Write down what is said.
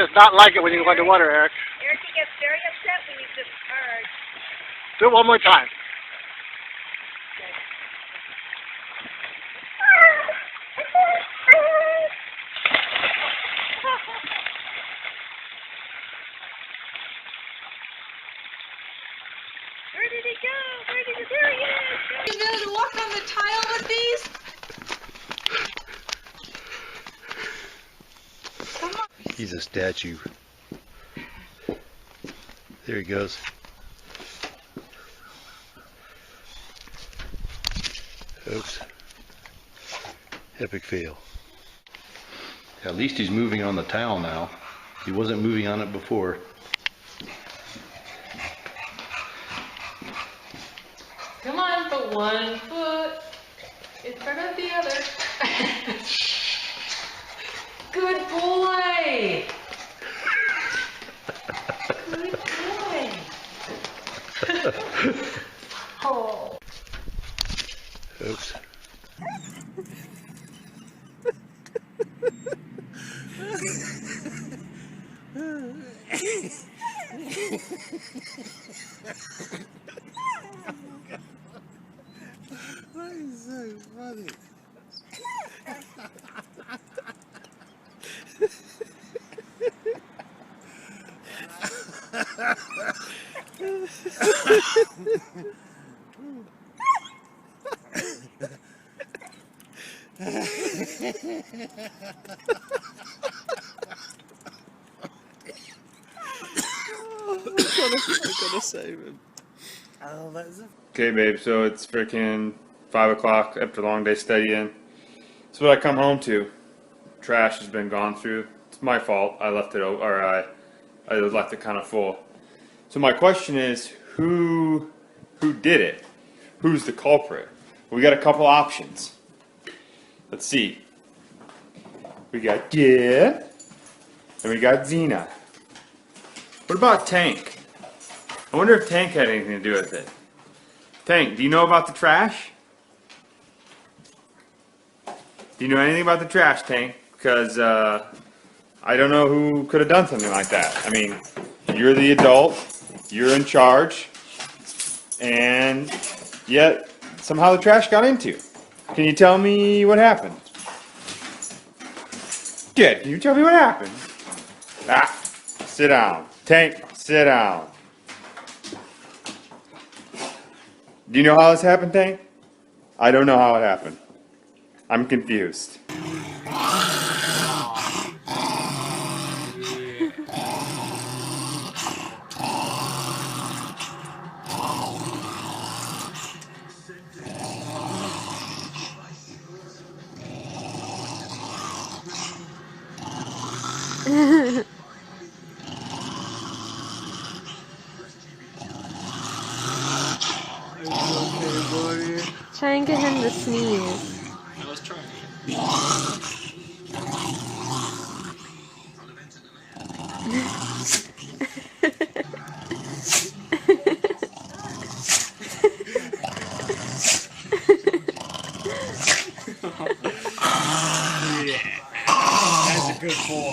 does not like it when you go underwater, Eric. Eric gets very upset when you submerge. Do it one more time. Where did he go? There he is! You know to walk on the tile with these? Come on. He's a statue. There he goes. Oops. Epic fail. At least he's moving on the towel now. He wasn't moving on it before. Come on, put one foot in front of the other. Good boy. Good boy. Oh. Oops. That is so funny. I'm gonna save him. Oh, that's a... Okay, babe, so it's freaking 5 o'clock after a long day studying. That's what I come home to. Trash has been gone through. It's my fault. I left it, or I left it kind of full. So my question is, who did it? Who's the culprit? We got a couple options. Let's see. We got Gid, and we got Xena. What about Tank? I wonder if Tank had anything to do with it. Tank, do you know about the trash? Do you know anything about the trash, Tank? Because I don't know who could have done something like that. I mean, you're the adult, you're in charge, and yet somehow the trash got into you. Can you tell me what happened? Kid, can you tell me what happened? Ah, sit down. Tank, sit down. Do you know how this happened, Tank? I don't know how it happened. I'm confused. Try and get him to sneeze. I was trying. Yeah. That's a good boy.